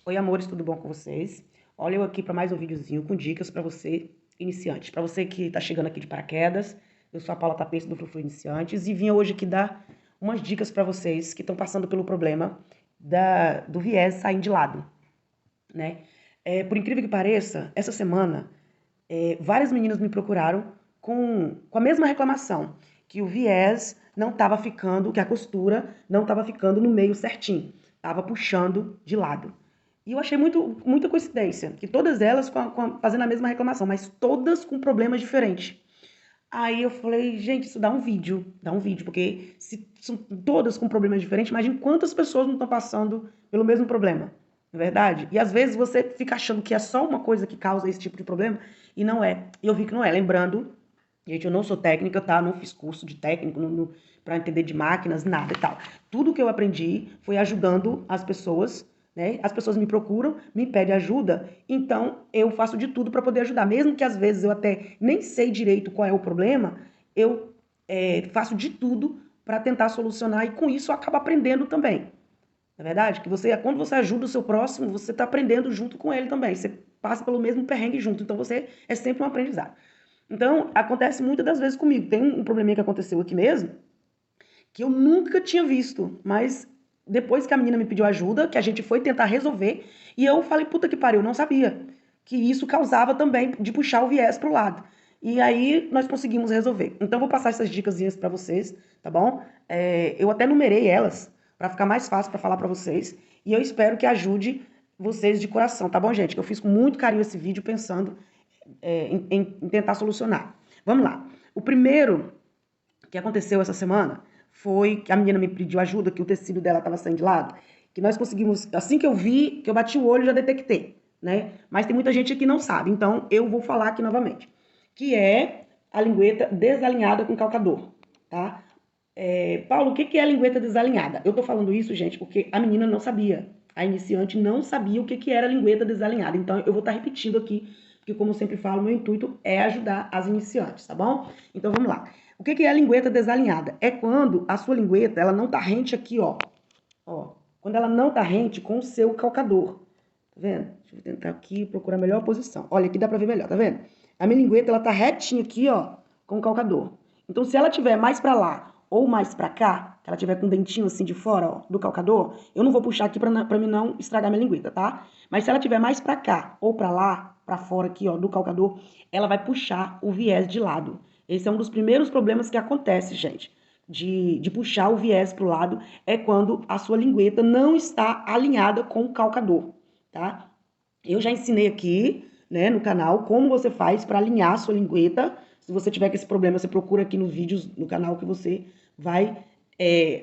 Oi, amores, tudo bom com vocês? Olha eu aqui para mais um videozinho com dicas para você, iniciante. Para você que está chegando aqui de paraquedas, eu sou a Paula Tapece do Frufru Iniciantes e vim hoje aqui dar umas dicas para vocês que estão passando pelo problema do viés saindo de lado, né? Por incrível que pareça, essa semana, várias meninas me procuraram com a mesma reclamação, que o viés não estava ficando, que a costura não estava ficando no meio certinho, estava puxando de lado. E eu achei muita coincidência, que todas elas fazendo a mesma reclamação, mas todas com problemas diferentes. Aí eu falei, gente, isso dá um vídeo, porque se são todas com problemas diferentes, imagine quantas pessoas não estão passando pelo mesmo problema, não é verdade? E às vezes você fica achando que é só uma coisa que causa esse tipo de problema, e não é. E eu vi que não é. Lembrando, gente, eu não sou técnica, tá? Não fiz curso de técnico para entender de máquinas, nada e tal. Tudo que eu aprendi foi ajudando as pessoas, né? As pessoas me procuram, me pedem ajuda, então eu faço de tudo para poder ajudar. Mesmo que às vezes eu até nem sei direito qual é o problema, eu faço de tudo para tentar solucionar e com isso eu acabo aprendendo também. Na verdade, que quando você ajuda o seu próximo, você está aprendendo junto com ele também. Você passa pelo mesmo perrengue junto, então você é sempre um aprendizado. Então, acontece muitas das vezes comigo. Tem um probleminha que aconteceu aqui mesmo, que eu nunca tinha visto, mas depois que a menina me pediu ajuda, que a gente foi tentar resolver, e eu falei, puta que pariu, eu não sabia que isso causava também de puxar o viés pro lado. E aí nós conseguimos resolver. Então vou passar essas dicasinhas para vocês, tá bom? Eu até numerei elas para ficar mais fácil para falar para vocês, e eu espero que ajude vocês de coração, tá bom, gente? Que eu fiz com muito carinho esse vídeo pensando em tentar solucionar. Vamos lá. O primeiro que aconteceu essa semana foi que a menina me pediu ajuda, que o tecido dela estava saindo de lado, que nós conseguimos, assim que eu vi, que eu bati o olho, já detectei, né? Mas tem muita gente que não sabe, então eu vou falar aqui novamente, que é a lingueta desalinhada com calcador, tá? Paulo, o que é a lingueta desalinhada? Eu tô falando isso, gente, porque a menina não sabia. A iniciante não sabia o que era a lingueta desalinhada. Então, eu vou estar repetindo aqui, porque como eu sempre falo, meu intuito é ajudar as iniciantes, tá bom? Então, vamos lá. O que é a lingueta desalinhada? É quando a sua lingueta, ela não tá rente aqui, ó. Quando ela não tá rente com o seu calcador. Tá vendo? Deixa eu tentar aqui procurar a melhor posição. Olha, aqui dá pra ver melhor, tá vendo? A minha lingueta, ela tá retinha aqui, ó, com o calcador. Então, se ela tiver mais pra lá ou mais pra cá, que ela tiver com o dentinho assim de fora, ó, do calcador, eu não vou puxar aqui pra mim não estragar minha lingueta, tá? Mas se ela tiver mais pra cá ou pra lá, pra fora aqui, ó, do calcador, ela vai puxar o viés de lado. Esse é um dos primeiros problemas que acontece, gente, de puxar o viés pro lado, é quando a sua lingueta não está alinhada com o calcador, tá? Eu já ensinei aqui, né, no canal, como você faz para alinhar a sua lingueta. Se você tiver com esse problema, você procura aqui no vídeo, no canal, que você vai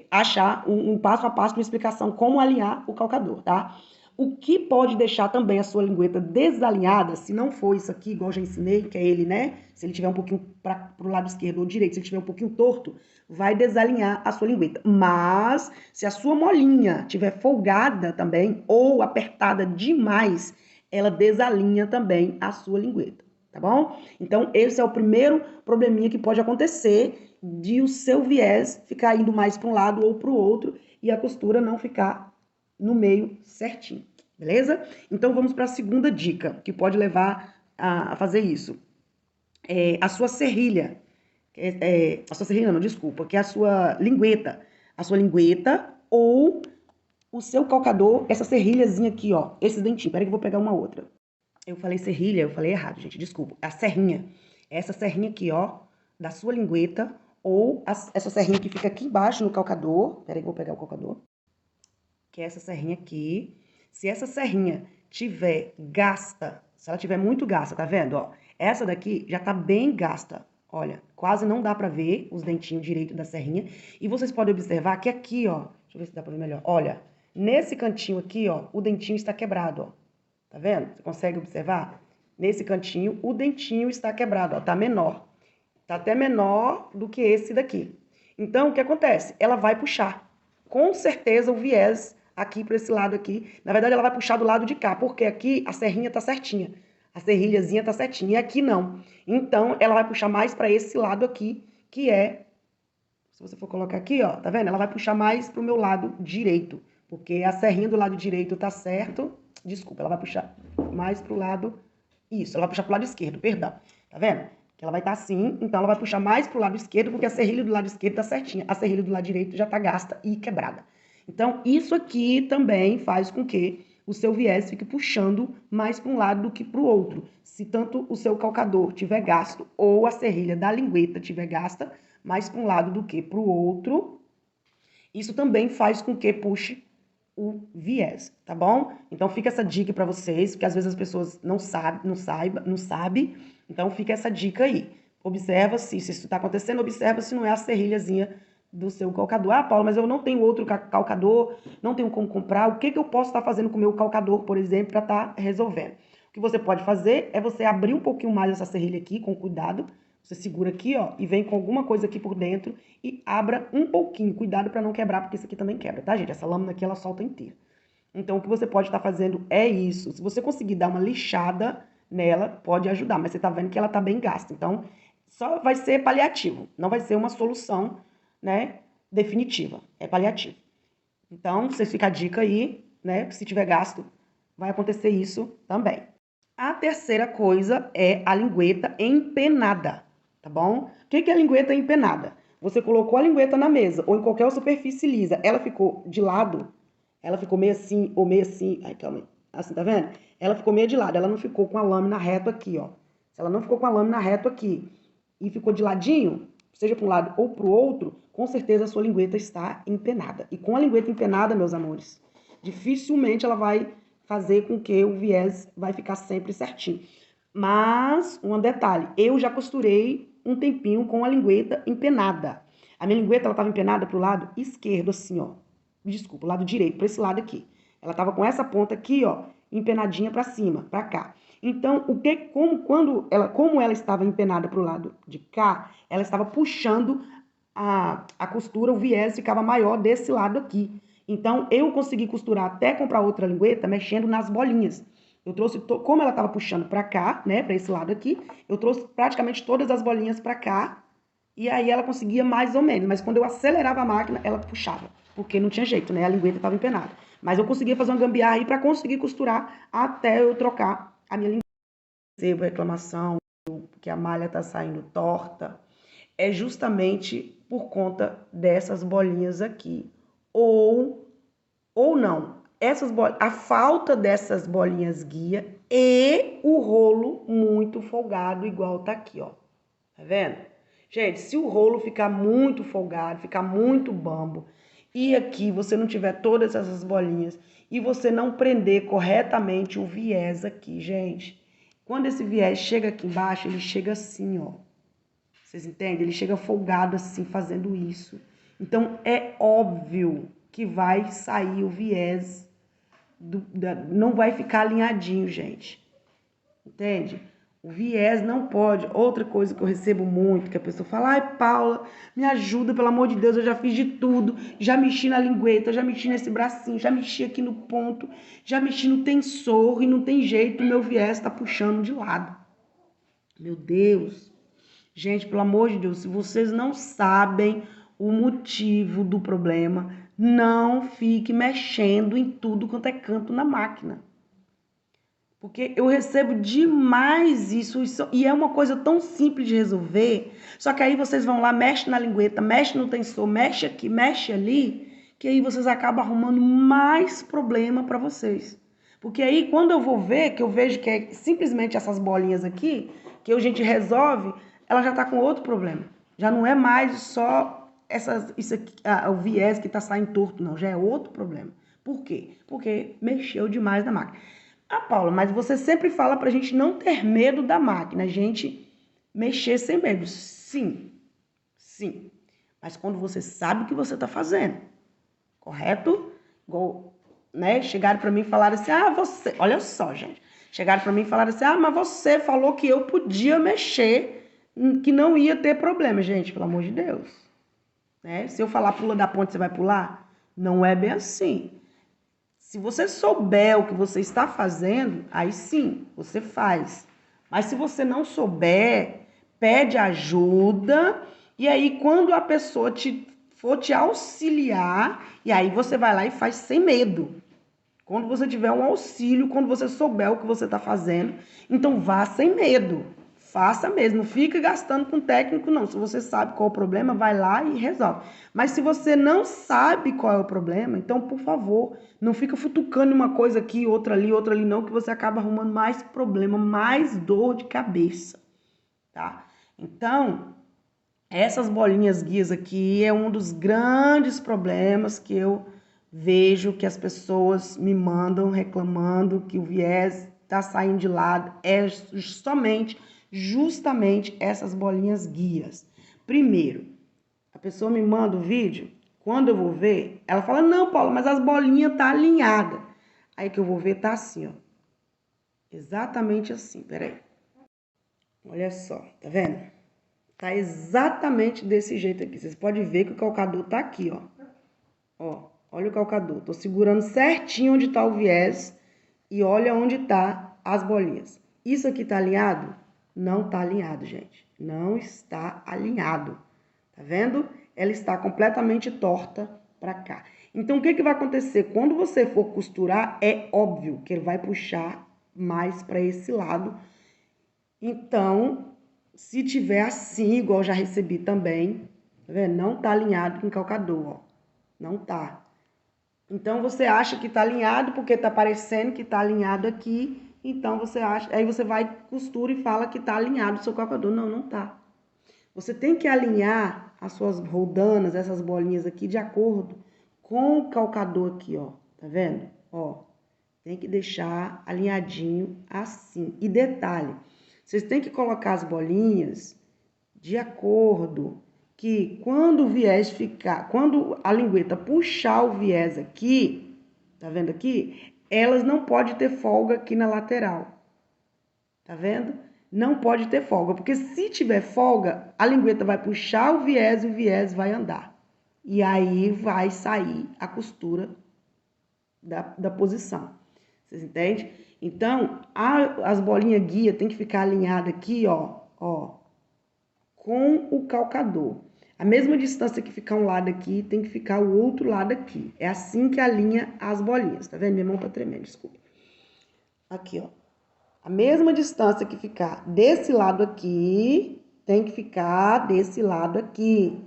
achar um passo a passo, uma explicação como alinhar o calcador, tá? O que pode deixar também a sua lingueta desalinhada, se não for isso aqui, igual eu já ensinei, que é ele, né? Se ele tiver um pouquinho para o lado esquerdo ou direito, se ele tiver um pouquinho torto, vai desalinhar a sua lingueta. Mas, se a sua molinha tiver folgada também, ou apertada demais, ela desalinha também a sua lingueta, tá bom? Então, esse é o primeiro probleminha que pode acontecer de o seu viés ficar indo mais para um lado ou para o outro e a costura não ficar no meio certinho, beleza? Então, vamos para a segunda dica, que pode levar a fazer isso. A sua serrilha, a sua serrilha não, desculpa, que é a sua lingueta ou o seu calcador, essa serrilhazinha aqui, ó, esses dentinhos. Peraí que eu vou pegar uma outra. Eu falei serrilha, eu falei errado, gente, desculpa. A serrinha. Essa serrinha aqui, ó, da sua lingueta, ou essa serrinha que fica aqui embaixo no calcador. Peraí que eu vou pegar o calcador. Que é essa serrinha aqui. Se essa serrinha tiver gasta, se ela tiver muito gasta, tá vendo, ó? Essa daqui já tá bem gasta. Olha, quase não dá pra ver os dentinhos direito da serrinha. E vocês podem observar que aqui, ó, deixa eu ver se dá pra ver melhor. Olha, nesse cantinho aqui, ó, o dentinho está quebrado, ó. Tá vendo? Você consegue observar? Nesse cantinho, o dentinho está quebrado, ó, tá menor. Tá até menor do que esse daqui. Então, o que acontece? Ela vai puxar, com certeza, o viés aqui para esse lado aqui. Na verdade, ela vai puxar do lado de cá, porque aqui a serrinha tá certinha. A serrilhazinha tá certinha, e aqui não. Então, ela vai puxar mais para esse lado aqui, que é... Se você for colocar aqui, ó, tá vendo? Ela vai puxar mais pro meu lado direito, porque a serrinha do lado direito tá certo Desculpa, ela vai puxar mais pro lado... Isso, ela vai puxar pro lado esquerdo, perdão. Tá vendo? Que ela vai estar assim, então ela vai puxar mais pro lado esquerdo, porque a serrilha do lado esquerdo tá certinha. A serrilha do lado direito já tá gasta e quebrada. Então, isso aqui também faz com que o seu viés fique puxando mais para um lado do que para o outro. Se tanto o seu calcador tiver gasto ou a serrilha da lingueta tiver gasta mais para um lado do que para o outro, isso também faz com que puxe o viés, tá bom? Então fica essa dica para vocês, porque às vezes as pessoas não sabem, então fica essa dica aí. Observa se isso está acontecendo, observa se não é a serrilhazinha do seu calcador. Ah, Paulo, mas eu não tenho outro calcador, não tenho como comprar. O que eu posso estar fazendo com o meu calcador, por exemplo, para estar resolvendo? O que você pode fazer é você abrir um pouquinho mais essa serrilha aqui, com cuidado. Você segura aqui, ó, e vem com alguma coisa aqui por dentro e abra um pouquinho. Cuidado para não quebrar, porque isso aqui também quebra, tá, gente? Essa lâmina aqui, ela solta inteira. Então, o que você pode estar fazendo é isso. Se você conseguir dar uma lixada nela, pode ajudar. Mas você tá vendo que ela tá bem gasta. Então, só vai ser paliativo. Não vai ser uma solução, né, definitiva. É paliativo. Então, vocês ficam a dica aí, né? Se tiver gasto, vai acontecer isso também. A terceira coisa é a lingueta empenada, tá bom? O que é a lingueta empenada? Você colocou a lingueta na mesa ou em qualquer superfície lisa, ela ficou de lado, ela ficou meio assim ou meio assim, ai, calma aí, assim, tá vendo? Ela ficou meio de lado, ela não ficou com a lâmina reto aqui, ó. Se ela não ficou com a lâmina reto aqui e ficou de ladinho, seja para um lado ou para o outro, com certeza a sua lingueta está empenada. E com a lingueta empenada, meus amores, dificilmente ela vai fazer com que o viés vai ficar sempre certinho. Mas, um detalhe, eu já costurei um tempinho com a lingueta empenada. A minha lingueta, ela estava empenada pro lado esquerdo, assim, ó. Desculpa, o lado direito, para esse lado aqui. Ela estava com essa ponta aqui, ó, empenadinha para cima, para cá. Então, como ela estava empenada pro lado de cá, ela estava puxando a costura, o viés ficava maior desse lado aqui. Então, eu consegui costurar até comprar outra lingueta mexendo nas bolinhas. Eu trouxe, como ela estava puxando para cá, né, para esse lado aqui, eu trouxe praticamente todas as bolinhas para cá, e aí ela conseguia mais ou menos. Mas quando eu acelerava a máquina, ela puxava, porque não tinha jeito, né, a lingueta estava empenada. Mas eu conseguia fazer uma gambiarra aí para conseguir costurar até eu trocar a minha lingueta. Recebo reclamação que a malha está saindo torta, é justamente por conta dessas bolinhas aqui. Ou não. A falta dessas bolinhas guia e o rolo muito folgado, igual tá aqui, ó. Tá vendo? Gente, se o rolo ficar muito folgado, ficar muito bambo, e aqui você não tiver todas essas bolinhas, e você não prender corretamente o viés aqui, gente, quando esse viés chega aqui embaixo, ele chega assim, ó. Vocês entendem? Ele chega folgado assim, fazendo isso. Então, é óbvio que vai sair o viés, não vai ficar alinhadinho, gente. Entende? O viés não pode. Outra coisa que eu recebo muito, que a pessoa fala, ai, Paula, me ajuda, pelo amor de Deus, eu já fiz de tudo. Já mexi na lingueta, já mexi nesse bracinho, já mexi aqui no ponto, já mexi no tensor e não tem jeito, o meu viés tá puxando de lado. Meu Deus. Gente, pelo amor de Deus, se vocês não sabem o motivo do problema, não fique mexendo em tudo quanto é canto na máquina. Porque eu recebo demais isso, e é uma coisa tão simples de resolver, só que aí vocês vão lá, mexe na lingueta, mexe no tensor, mexe aqui, mexe ali, que aí vocês acabam arrumando mais problema para vocês. Porque aí quando eu vou ver, que eu vejo que é simplesmente essas bolinhas aqui, que a gente resolve, ela já está com outro problema. Já não é mais só isso aqui, o viés que está saindo torto, não. Já é outro problema. Por quê? Porque mexeu demais na máquina. Ah, Paula, mas você sempre fala para a gente não ter medo da máquina, a gente mexer sem medo. Sim, sim. Mas quando você sabe o que você está fazendo, correto? Igual, né? Chegaram para mim e falaram assim, você... Olha só, gente. Chegaram para mim e falaram assim, mas você falou que eu podia mexer, que não ia ter problema. Gente, pelo amor de Deus. Né? Se eu falar pula da ponte, você vai pular? Não é bem assim. Se você souber o que você está fazendo, aí sim, você faz. Mas se você não souber, pede ajuda, e aí quando a pessoa for te auxiliar, e aí você vai lá e faz sem medo. Quando você tiver um auxílio, quando você souber o que você está fazendo, então vá sem medo. Faça mesmo, não fica gastando com técnico não. Se você sabe qual é o problema, vai lá e resolve. Mas se você não sabe qual é o problema, então, por favor, não fica futucando uma coisa aqui, outra ali não, que você acaba arrumando mais problema, mais dor de cabeça, tá? Então, essas bolinhas guias aqui é um dos grandes problemas que eu vejo que as pessoas me mandam reclamando que o viés está saindo de lado. É justamente essas bolinhas guias. Primeiro, a pessoa me manda o vídeo, quando eu vou ver, ela fala, não, Paula, mas as bolinhas tá alinhadas. Aí que eu vou ver, tá assim, ó. Exatamente assim, peraí. Olha só, tá vendo? Tá exatamente desse jeito aqui. Vocês podem ver que o calcador tá aqui, ó. Ó, olha o calcador. Tô segurando certinho onde tá o viés e olha onde tá as bolinhas. Isso aqui tá alinhado? Não tá alinhado, gente. Não está alinhado. Tá vendo? Ela está completamente torta para cá. Então, o que vai acontecer? Quando você for costurar, é óbvio que ele vai puxar mais para esse lado. Então, se tiver assim, igual eu já recebi também, tá vendo? Não tá alinhado com o calcador, ó. Não tá. Então, você acha que tá alinhado porque tá parecendo que tá alinhado aqui. Então, você acha... Aí você vai, costura e fala que tá alinhado o seu calcador. Não, não tá. Você tem que alinhar as suas roldanas, essas bolinhas aqui, de acordo com o calcador aqui, ó. Tá vendo? Ó, tem que deixar alinhadinho assim. E detalhe, vocês têm que colocar as bolinhas de acordo que quando o viés ficar, quando a lingueta puxar o viés aqui, tá vendo aqui? Elas não podem ter folga aqui na lateral. Tá vendo? Não pode ter folga, porque se tiver folga, a lingueta vai puxar o viés e o viés vai andar. E aí vai sair a costura da posição. Vocês entendem? Então, as bolinhas guia tem que ficar alinhada aqui, ó, com o calcador. A mesma distância que ficar um lado aqui, tem que ficar o outro lado aqui. É assim que alinha as bolinhas. Tá vendo? Minha mão tá tremendo, desculpa. Aqui, ó. A mesma distância que ficar desse lado aqui, tem que ficar desse lado aqui.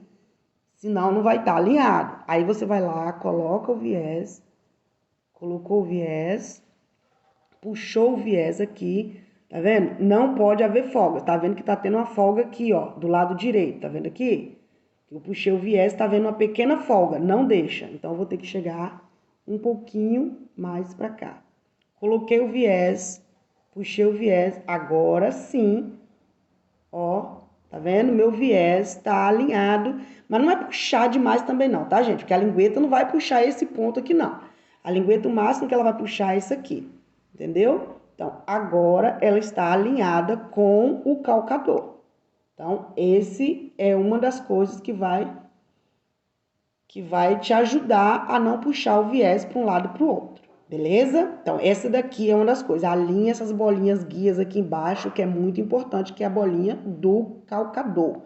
Senão não vai estar alinhado. Aí você vai lá, coloca o viés, colocou o viés, puxou o viés aqui, tá vendo? Não pode haver folga. Tá vendo que tá tendo uma folga aqui, ó, do lado direito, tá vendo aqui? Eu puxei o viés, tá vendo uma pequena folga, não deixa. Então, eu vou ter que chegar um pouquinho mais pra cá. Coloquei o viés, puxei o viés, agora sim, ó, tá vendo? Meu viés tá alinhado, mas não é puxar demais também não, tá, gente? Porque a lingueta não vai puxar esse ponto aqui, não. A lingueta, o máximo que ela vai puxar é isso aqui, entendeu? Então, agora ela está alinhada com o calcador. Então, esse é uma das coisas que vai te ajudar a não puxar o viés para um lado e para o outro. Beleza? Então, essa daqui é uma das coisas. Alinha essas bolinhas guias aqui embaixo, que é muito importante, que é a bolinha do calcador.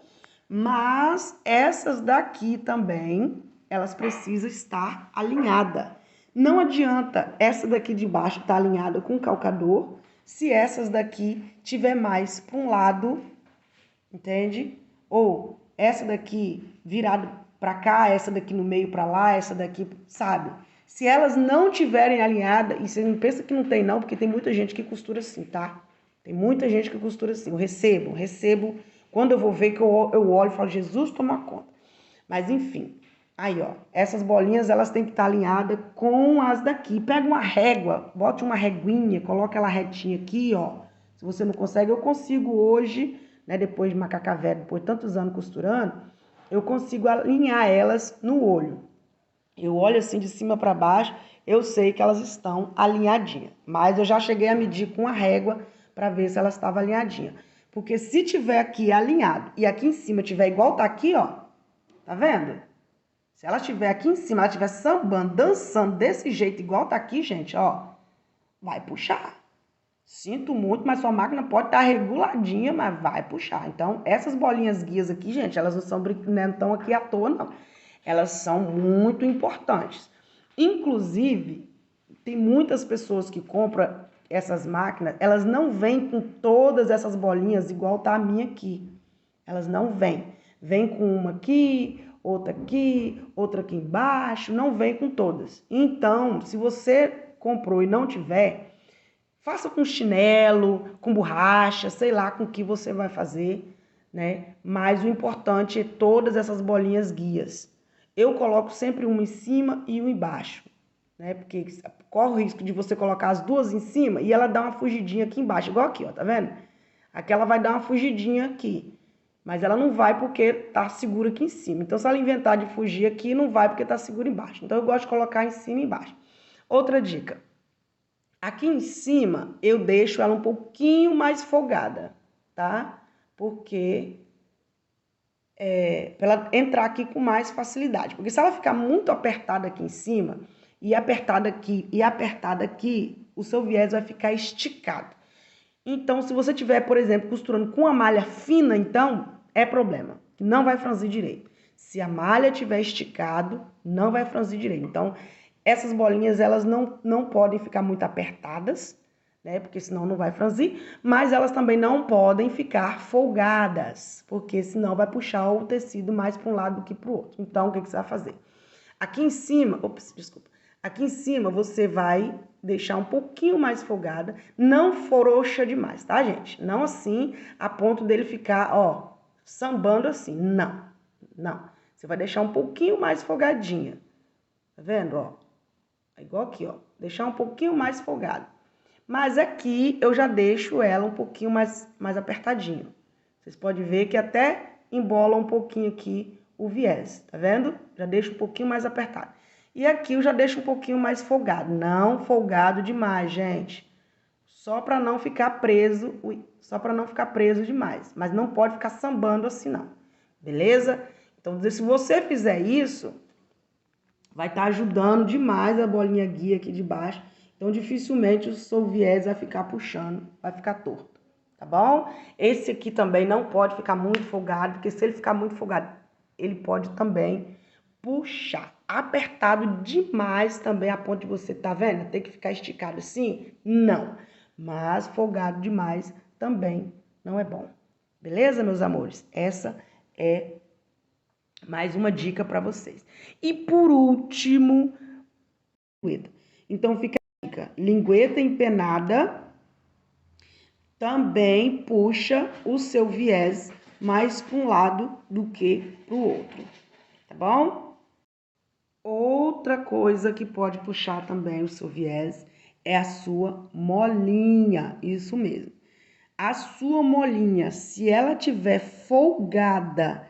Mas essas daqui também, elas precisam estar alinhadas. Não adianta essa daqui de baixo estar alinhada com o calcador, se essas daqui tiver mais para um lado, entende? Ou essa daqui virada para cá, essa daqui no meio para lá, essa daqui, sabe? Se elas não tiverem alinhadas, e você não pensa que não tem não, porque tem muita gente que costura assim, tá? Tem muita gente que costura assim. Eu recebo. Quando eu vou ver que eu olho e falo, Jesus, toma conta. Mas enfim, aí ó, essas bolinhas elas têm que estar alinhadas com as daqui. Pega uma régua, bote uma reguinha, coloca ela retinha aqui, ó. Se você não consegue, eu consigo hoje, né, depois de macaca velha, depois de tantos anos costurando, eu consigo alinhar elas no olho. Eu olho assim de cima para baixo, eu sei que elas estão alinhadinhas. Mas eu já cheguei a medir com a régua para ver se elas estavam alinhadinhas. Porque se tiver aqui alinhado e aqui em cima tiver igual tá aqui, ó, tá vendo? Se ela estiver aqui em cima, ela estiver sambando, dançando desse jeito igual tá aqui, gente, ó, vai puxar. Sinto muito, mas sua máquina pode estar reguladinha, mas vai puxar. Então, essas bolinhas guias aqui, gente, elas não estão aqui à toa, não. Elas são muito importantes. Inclusive, tem muitas pessoas que compram essas máquinas, elas não vêm com todas essas bolinhas igual tá a minha aqui. Elas não vêm. Vem com uma aqui, outra aqui embaixo, não vem com todas. Então, se você comprou e não tiver, faça com chinelo, com borracha, sei lá com que você vai fazer, né? Mas o importante é todas essas bolinhas guias. Eu coloco sempre uma em cima e uma embaixo, né? Porque corre o risco de você colocar as duas em cima e ela dá uma fugidinha aqui embaixo, igual aqui, ó, tá vendo? Aqui ela vai dar uma fugidinha aqui, mas ela não vai porque tá segura aqui em cima. Então, se ela inventar de fugir aqui, não vai porque tá segura embaixo. Então, eu gosto de colocar em cima e embaixo. Outra dica. Aqui em cima, eu deixo ela um pouquinho mais folgada, tá? Porque para ela entrar aqui com mais facilidade. Porque se ela ficar muito apertada aqui em cima, e apertada aqui, o seu viés vai ficar esticado. Então, se você tiver, por exemplo, costurando com uma malha fina, então, é problema. Não vai franzir direito. Se a malha tiver esticado, não vai franzir direito. Então, essas bolinhas, elas não podem ficar muito apertadas, né? Porque senão não vai franzir. Mas elas também não podem ficar folgadas, porque senão vai puxar o tecido mais para um lado do que para o outro. Então, o que você vai fazer? Aqui em cima, aqui em cima você vai deixar um pouquinho mais folgada, não frouxa demais, tá, gente? Não assim, a ponto dele ficar, ó, sambando assim, não. Você vai deixar um pouquinho mais folgadinha, tá vendo, ó? É igual aqui, ó, deixar um pouquinho mais folgada. Mas aqui eu já deixo ela um pouquinho mais apertadinho. Vocês podem ver que até embola um pouquinho aqui o viés, tá vendo? Já deixo um pouquinho mais apertado. E aqui eu já deixo um pouquinho mais folgado. Não folgado demais, gente. Só para não ficar preso, só para não ficar preso demais. Mas não pode ficar sambando assim, não. Beleza? Então, se você fizer isso, vai estar ajudando demais a bolinha guia aqui de baixo. Então, dificilmente o seu viés vai ficar puxando, vai ficar torto, tá bom? Esse aqui também não pode ficar muito folgado, porque se ele ficar muito folgado, ele pode também puxar. Apertado demais também, a ponto de você, tá vendo? Tem que ficar esticado assim? Não. Mas folgado demais também não é bom. Beleza, meus amores? Essa é mais uma dica para vocês. E por último, lingueta. Então fica a dica, lingueta empenada também puxa o seu viés mais para um lado do que para o outro, tá bom? Outra coisa que pode puxar também o seu viés é a sua molinha, isso mesmo. A sua molinha, se ela tiver folgada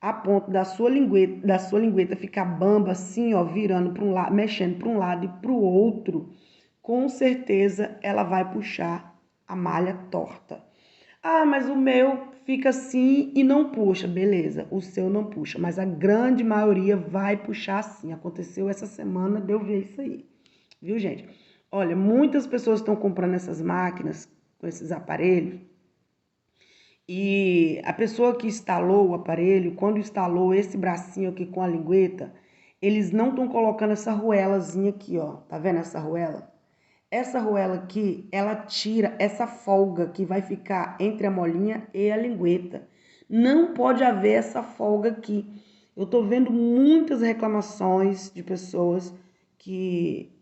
a ponto da sua lingueta ficar bamba assim, ó, virando para um lado, mexendo para um lado e para o outro, com certeza ela vai puxar a malha torta. Ah, mas o meu fica assim e não puxa. Beleza, o seu não puxa, mas a grande maioria vai puxar assim. Aconteceu essa semana, deu ver isso aí. Viu, gente? Olha, muitas pessoas estão comprando essas máquinas com esses aparelhos. E a pessoa que instalou o aparelho, quando instalou esse bracinho aqui com a lingueta, eles não estão colocando essa arruelazinha aqui, ó. Tá vendo essa arruela? Essa arruela aqui, ela tira essa folga que vai ficar entre a molinha e a lingueta. Não pode haver essa folga aqui. Eu tô vendo muitas reclamações de pessoas que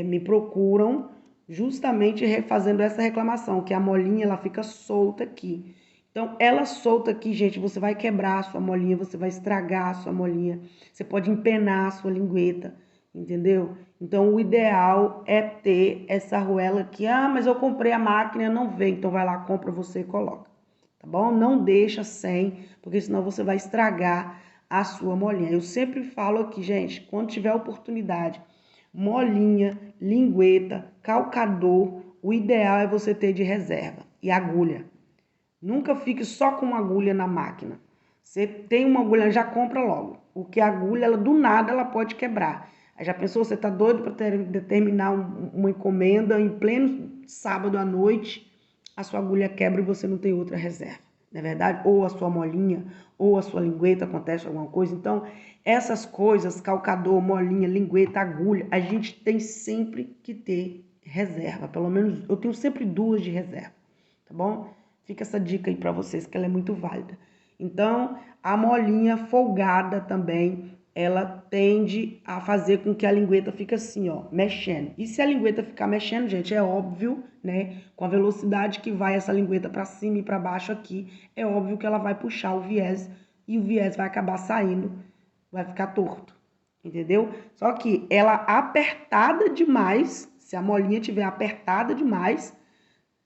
me procuram justamente refazendo essa reclamação, que a molinha ela fica solta aqui. Então, ela solta aqui, gente, você vai quebrar a sua molinha, você vai estragar a sua molinha, você pode empenar a sua lingueta, entendeu? Então, o ideal é ter essa arruela aqui. Ah, mas eu comprei a máquina, não veio. Então, vai lá, compra você e coloca, tá bom? Não deixa sem, porque senão você vai estragar a sua molinha. Eu sempre falo aqui, gente, quando tiver oportunidade, molinha, lingueta, calcador, o ideal é você ter de reserva e agulha. Nunca fique só com uma agulha na máquina. Você tem uma agulha, já compra logo. Porque a agulha, ela, do nada, ela pode quebrar. Aí já pensou, você tá doido para terminar uma encomenda em pleno sábado à noite, a sua agulha quebra e você não tem outra reserva. não é verdade? Ou a sua molinha, ou a sua lingueta, acontece alguma coisa. Então, essas coisas, calcador, molinha, lingueta, agulha, a gente tem sempre que ter reserva. Pelo menos eu tenho sempre 2 de reserva, tá bom? Fica essa dica aí para vocês, que ela é muito válida. Então, a molinha folgada também, ela tende a fazer com que a lingueta fique assim, ó, mexendo. E se a lingueta ficar mexendo, gente, é óbvio, né, com a velocidade que vai essa lingueta para cima e para baixo aqui, é óbvio que ela vai puxar o viés e o viés vai acabar saindo, vai ficar torto, entendeu? Só que ela apertada demais, se a molinha tiver apertada demais,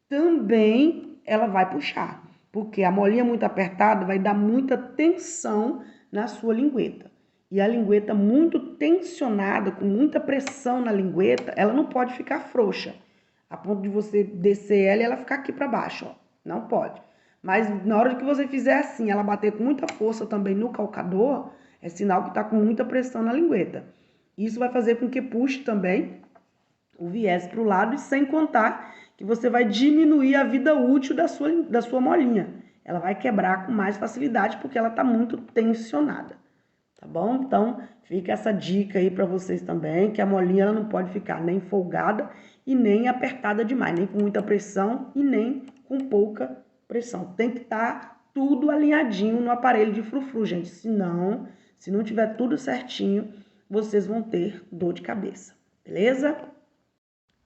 também ela vai puxar, porque a molinha muito apertada vai dar muita tensão na sua lingueta. E a lingueta muito tensionada, com muita pressão na lingueta, ela não pode ficar frouxa, a ponto de você descer ela e ela ficar aqui para baixo, ó. Não pode. Mas na hora que você fizer assim, ela bater com muita força também no calcador, é sinal que está com muita pressão na lingueta. Isso vai fazer com que puxe também o viés para o lado, e sem contar que você vai diminuir a vida útil da sua molinha. Ela vai quebrar com mais facilidade porque ela está muito tensionada, tá bom? Então, fica essa dica aí para vocês também, que a molinha ela não pode ficar nem folgada e nem apertada demais, nem com muita pressão e nem com pouca pressão. Tem que estar tudo alinhadinho no aparelho de frufru, gente. Senão, se não tiver tudo certinho, vocês vão ter dor de cabeça, beleza?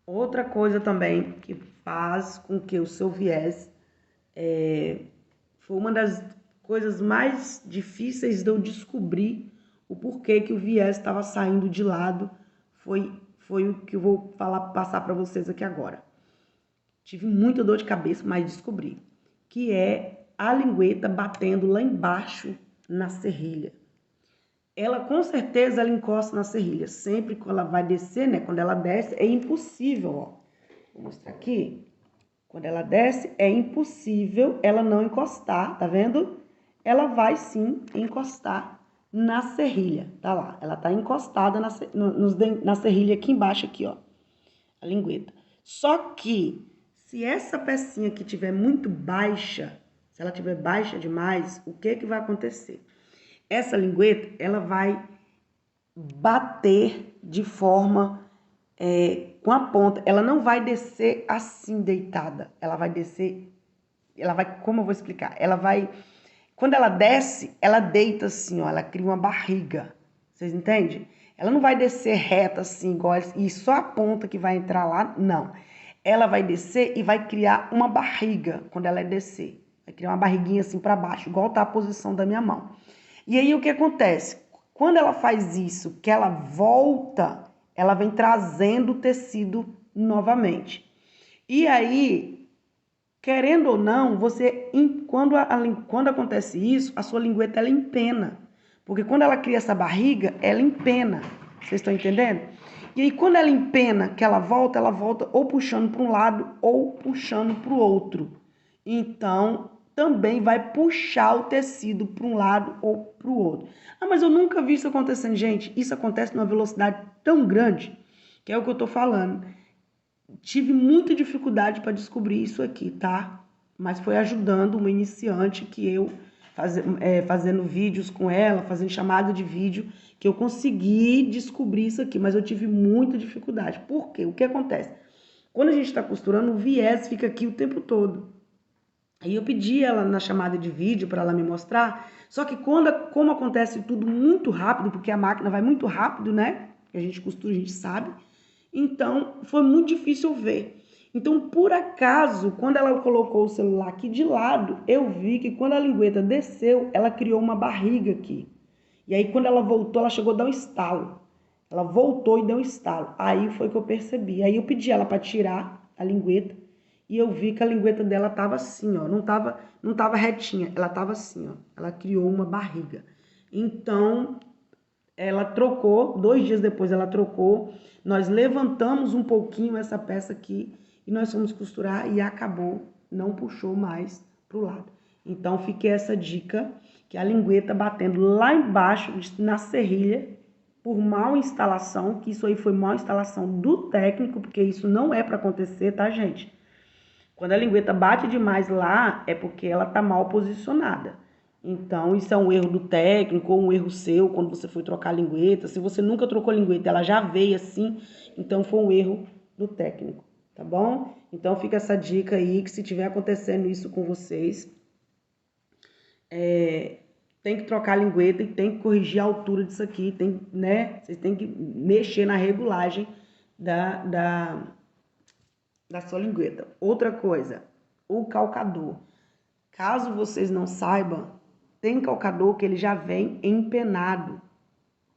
Outra coisa também que faz com que o seu viés foi uma das coisas mais difíceis de eu descobrir o porquê que o viés estava saindo de lado, foi o que eu vou passar para vocês aqui agora. Tive muita dor de cabeça, mas descobri que é a lingueta batendo lá embaixo na serrilha. Ela com certeza ela encosta na serrilha. Sempre que ela vai descer, né? Quando ela desce, é impossível, ó. Vou mostrar aqui. Quando ela desce, é impossível ela não encostar, tá vendo? Ela vai sim encostar na serrilha, tá lá. Ela tá encostada na serrilha aqui embaixo, aqui, ó. A lingueta. Só que, se essa pecinha aqui tiver muito baixa, se ela tiver baixa demais, o que que vai acontecer? Essa lingueta, ela vai bater de forma com a ponta. Ela não vai descer assim deitada. Ela vai descer, como eu vou explicar? Ela vai, quando ela desce, ela deita assim, ó, ela cria uma barriga. Vocês entendem? Ela não vai descer reta assim, igual, e só a ponta que vai entrar lá, não. Ela vai descer e vai criar uma barriga quando ela descer. Vai criar uma barriguinha assim para baixo, igual tá a posição da minha mão. E aí o que acontece? Quando ela faz isso, que ela volta, ela vem trazendo o tecido novamente. E aí, querendo ou não, quando acontece isso, a sua lingueta ela empena. Porque quando ela cria essa barriga, ela empena. Vocês estão entendendo? E aí quando ela empena, que ela volta ou puxando para um lado ou puxando para o outro. Então, também vai puxar o tecido para um lado ou para o outro. Ah, mas eu nunca vi isso acontecendo. Gente, isso acontece numa velocidade tão grande, que é o que eu tô falando. Tive muita dificuldade para descobrir isso aqui, tá? Mas foi ajudando uma iniciante que eu, fazendo vídeos com ela, fazendo chamada de vídeo, que eu consegui descobrir isso aqui, mas eu tive muita dificuldade. Por quê? O que acontece? Quando a gente está costurando, o viés fica aqui o tempo todo. Aí eu pedi ela na chamada de vídeo para ela me mostrar, só que como acontece tudo muito rápido, porque a máquina vai muito rápido, né? A gente costura, a gente sabe. Então, foi muito difícil ver. Então, por acaso, quando ela colocou o celular aqui de lado, eu vi que quando a lingueta desceu, ela criou uma barriga aqui. E aí, quando ela voltou, ela chegou a dar um estalo. Ela voltou e deu um estalo. Aí foi que eu percebi. Aí eu pedi ela para tirar a lingueta. E eu vi que a lingueta dela tava assim, ó, não tava retinha, ela tava assim, ó, ela criou uma barriga. Então, ela trocou, 2 dias depois ela trocou, nós levantamos um pouquinho essa peça aqui e nós fomos costurar e acabou, não puxou mais pro lado. Então, fiquei essa dica, que a lingueta batendo lá embaixo na serrilha, por mal instalação, que isso aí foi mal instalação do técnico, porque isso não é para acontecer, tá, gente? Quando a lingueta bate demais lá, é porque ela tá mal posicionada. Então, isso é um erro do técnico ou um erro seu quando você foi trocar a lingueta. Se você nunca trocou a lingueta, ela já veio assim, então foi um erro do técnico, tá bom? Então, fica essa dica aí, que se tiver acontecendo isso com vocês, tem que trocar a lingueta e tem que corrigir a altura disso aqui, vocês têm que mexer na regulagem da sua lingueta. Outra coisa, o calcador. Caso vocês não saibam, tem calcador que ele já vem empenado,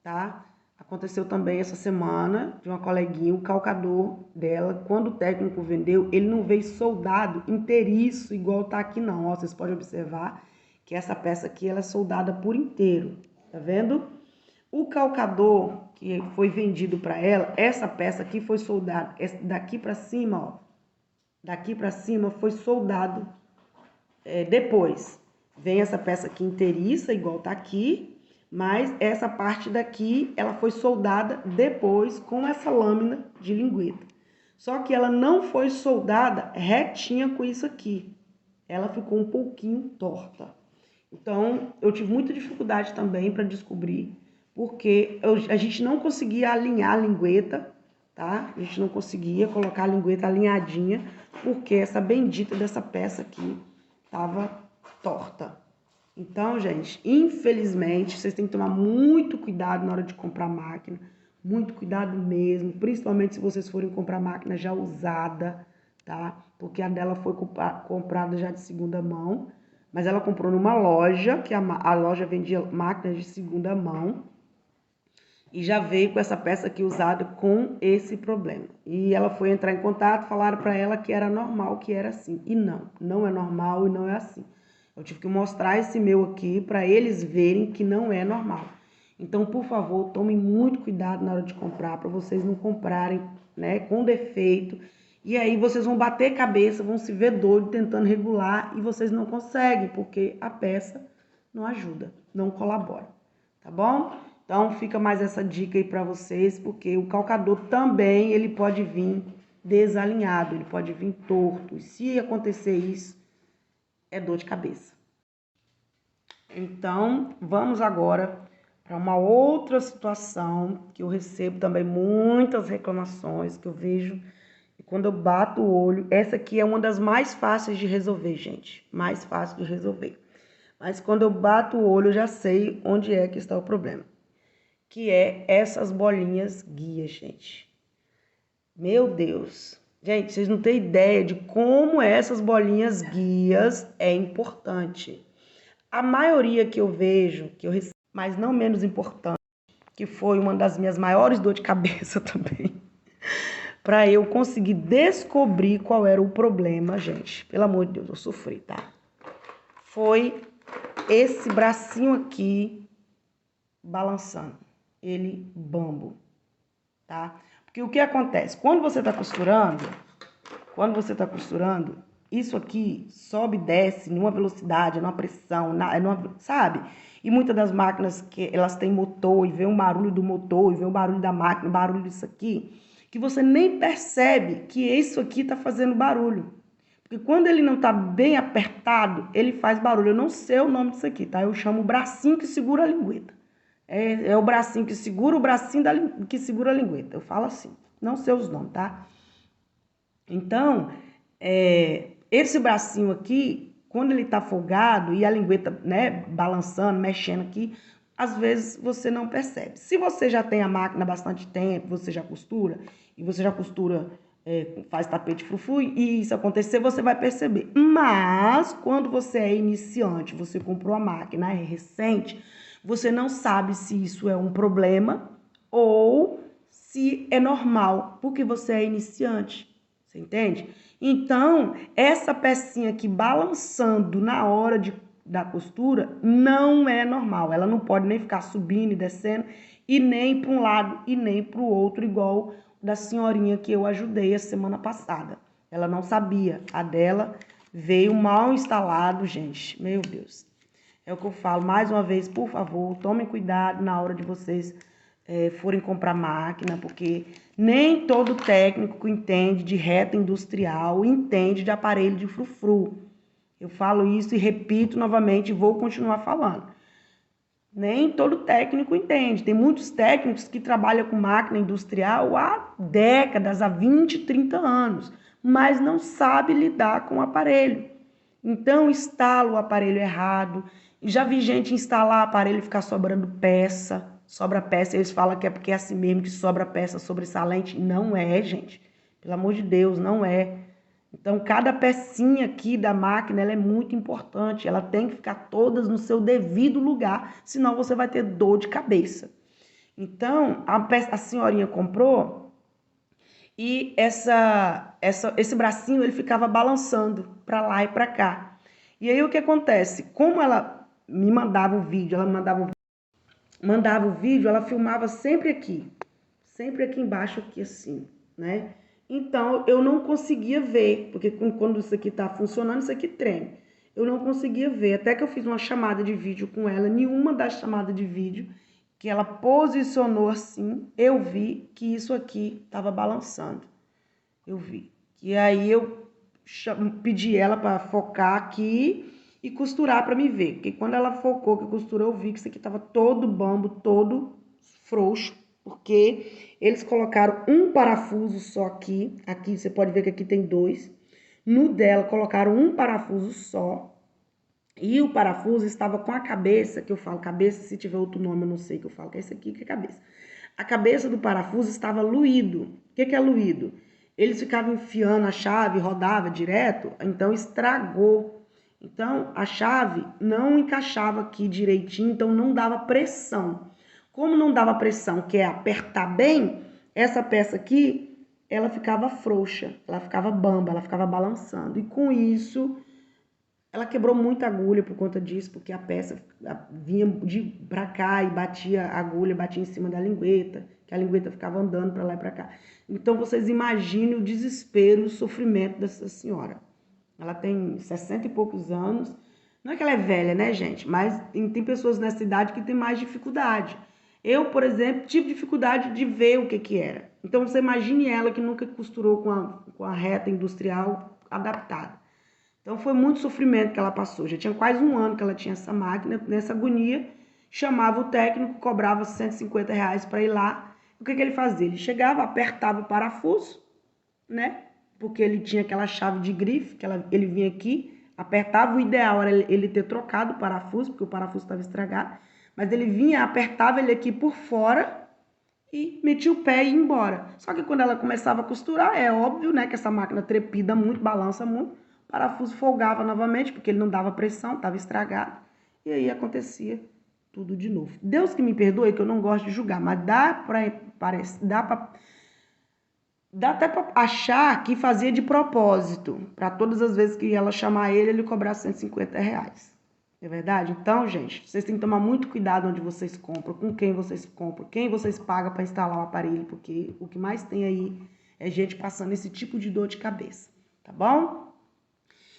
tá? Aconteceu também essa semana de uma coleguinha, o calcador dela, quando o técnico vendeu, ele não veio soldado inteiriço, igual tá aqui não, ó, vocês podem observar que essa peça aqui, ela é soldada por inteiro, tá vendo? O calcador que foi vendido para ela, essa peça aqui foi soldada, daqui para cima, ó, daqui para cima foi soldado depois. Vem essa peça aqui inteiriça, igual tá aqui, mas essa parte daqui, ela foi soldada depois com essa lâmina de lingueta. Só que ela não foi soldada retinha com isso aqui. Ela ficou um pouquinho torta. Então, eu tive muita dificuldade também para descobrir, porque a gente não conseguia alinhar a lingueta, tá? A gente não conseguia colocar a lingueta alinhadinha, porque essa bendita dessa peça aqui tava torta. Então, gente, infelizmente, vocês têm que tomar muito cuidado na hora de comprar máquina, muito cuidado mesmo, principalmente se vocês forem comprar máquina já usada, tá? Porque a dela foi comprada já de segunda mão, mas ela comprou numa loja, que a loja vendia máquinas de segunda mão, e já veio com essa peça aqui usada com esse problema. E ela foi entrar em contato, falaram para ela que era normal, que era assim. E não é normal e não é assim. Eu tive que mostrar esse meu aqui para eles verem que não é normal. Então, por favor, tomem muito cuidado na hora de comprar, para vocês não comprarem, né, com defeito. E aí vocês vão bater cabeça, vão se ver doido tentando regular e vocês não conseguem, porque a peça não ajuda, não colabora, tá bom? Então fica mais essa dica aí para vocês, porque o calcador também ele pode vir desalinhado, ele pode vir torto. E se acontecer isso, é dor de cabeça. Então, vamos agora para uma outra situação que eu recebo também muitas reclamações, que eu vejo e quando eu bato o olho, essa aqui é uma das mais fáceis de resolver, gente, mais fácil de resolver. Mas quando eu bato o olho, eu já sei onde é que está o problema, que é essas bolinhas guias, gente. Meu Deus. Gente, vocês não têm ideia de como essas bolinhas guias é importante. A maioria que eu vejo, que eu recebo, mas não menos importante, que foi uma das minhas maiores dores de cabeça também, para eu conseguir descobrir qual era o problema, gente. Pelo amor de Deus, eu sofri, tá? Foi esse bracinho aqui balançando, ele bambo, tá? Porque o que acontece? Quando você tá costurando, isso aqui sobe e desce numa velocidade, numa pressão, sabe? E muitas das máquinas que elas têm motor e vem um barulho do motor, e vem o barulho da máquina, barulho disso aqui, que você nem percebe que isso aqui tá fazendo barulho. Porque quando ele não tá bem apertado, ele faz barulho. Eu não sei o nome disso aqui, tá? Eu chamo o bracinho que segura a lingueta. É o bracinho que segura o bracinho que segura a lingueta. Eu falo assim, não sei os nomes, tá? Então, esse bracinho aqui, quando ele tá folgado e a lingueta, né, balançando, mexendo aqui, às vezes você não percebe. Se você já tem a máquina há bastante tempo, você já costura, e você já costura, faz tapete frufru, e isso acontecer, você vai perceber. Mas, quando você é iniciante, você comprou a máquina, é recente, você não sabe se isso é um problema ou se é normal, porque você é iniciante. Você entende? Então, essa pecinha aqui balançando na hora da costura não é normal. Ela não pode nem ficar subindo e descendo, e nem para um lado e nem para o outro, igual da senhorinha que eu ajudei a semana passada. Ela não sabia. A dela veio mal instalado, gente. Meu Deus. É o que eu falo, mais uma vez, por favor, tomem cuidado na hora de vocês forem comprar máquina, porque nem todo técnico entende de reta industrial, entende de aparelho de frufru. Eu falo isso e repito novamente e vou continuar falando. Nem todo técnico entende. Tem muitos técnicos que trabalham com máquina industrial há décadas, há 20, 30 anos, mas não sabe lidar com o aparelho. Então, instala o aparelho errado. Já vi gente instalar aparelho e ficar sobrando peça. Sobra peça, eles falam que é porque é assim mesmo, que sobra peça sobressalente. Não é, gente. Pelo amor de Deus, não é. Então, cada pecinha aqui da máquina, ela é muito importante. Ela tem que ficar todas no seu devido lugar, senão você vai ter dor de cabeça. Então, a senhorinha comprou e esse bracinho ele ficava balançando para lá e para cá. E aí o que acontece? Como ela me mandava o vídeo, mandava o vídeo, ela filmava sempre aqui embaixo, aqui assim, né? Então, eu não conseguia ver, porque quando isso aqui tá funcionando, isso aqui treme. Eu não conseguia ver, até que eu fiz uma chamada de vídeo com ela, nenhuma das chamadas de vídeo, que ela posicionou assim, eu vi que isso aqui estava balançando. Eu vi. E aí eu pedi ela para focar aqui e costurar para me ver. Porque quando ela focou, que costurou, eu vi que isso aqui estava todo bambo, todo frouxo, porque eles colocaram um parafuso só aqui. Aqui você pode ver que aqui tem dois. No dela colocaram um parafuso só. E o parafuso estava com a cabeça, que eu falo cabeça, se tiver outro nome eu não sei, que eu falo que é esse aqui que é cabeça. A cabeça do parafuso estava luído. O que é luído? Eles ficavam enfiando a chave, rodava direto, então estragou. Então a chave não encaixava aqui direitinho, então não dava pressão. Como não dava pressão, que é apertar bem, essa peça aqui, ela ficava frouxa, ela ficava bamba, ela ficava balançando. E com isso, ela quebrou muita agulha por conta disso, porque a peça vinha pra cá e batia a agulha, batia em cima da lingueta, que a lingueta ficava andando pra lá e pra cá. Então vocês imaginem o desespero, o sofrimento dessa senhora. Ela tem 60 e poucos anos. Não é que ela é velha, né, gente? Mas tem pessoas nessa idade que têm mais dificuldade. Eu, por exemplo, tive dificuldade de ver o que era. Então você imagine ela que nunca costurou com a reta industrial adaptada. Então foi muito sofrimento que ela passou. Já tinha quase um ano que ela tinha essa máquina, nessa agonia. Chamava o técnico, cobrava R$150 para ir lá. O que ele fazia? Ele chegava, apertava o parafuso, né? Porque ele tinha aquela chave de grife, ele vinha aqui, apertava. O ideal era ele ter trocado o parafuso, porque o parafuso estava estragado. Mas ele vinha, apertava ele aqui por fora e metia o pé e ia embora. Só que quando ela começava a costurar, é óbvio, né, que essa máquina trepida muito, balança muito, o parafuso folgava novamente, porque ele não dava pressão, estava estragado, e aí acontecia tudo de novo. Deus que me perdoe, que eu não gosto de julgar, mas dá até para achar que fazia de propósito, para todas as vezes que ela chamar ele cobrar R$150. É verdade? Então, gente, vocês têm que tomar muito cuidado onde vocês compram, com quem vocês pagam para instalar o aparelho, porque o que mais tem aí é gente passando esse tipo de dor de cabeça, tá bom?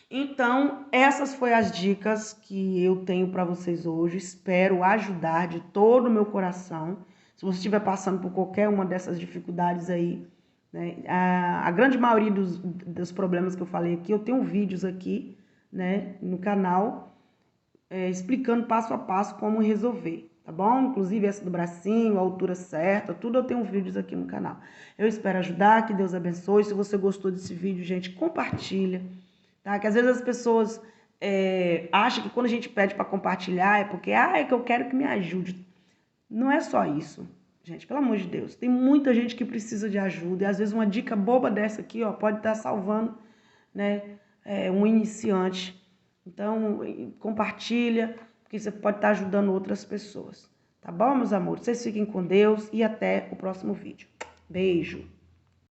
Então, essas foram as dicas que eu tenho para vocês hoje. Espero ajudar de todo o meu coração. Se você estiver passando por qualquer uma dessas dificuldades aí, né, a grande maioria dos problemas que eu falei aqui, eu tenho vídeos aqui, né, no canal, explicando passo a passo como resolver, tá bom? Inclusive essa do bracinho, a altura certa, tudo eu tenho vídeos aqui no canal. Eu espero ajudar, que Deus abençoe. Se você gostou desse vídeo, gente, compartilha, tá? Que às vezes as pessoas acham que quando a gente pede para compartilhar é porque, é que eu quero que me ajude. Não é só isso, gente, pelo amor de Deus. Tem muita gente que precisa de ajuda e às vezes uma dica boba dessa aqui, ó, pode estar salvando, né, um iniciante. Então, compartilha, porque você pode estar ajudando outras pessoas. Tá bom, meus amores? Vocês fiquem com Deus e até o próximo vídeo. Beijo!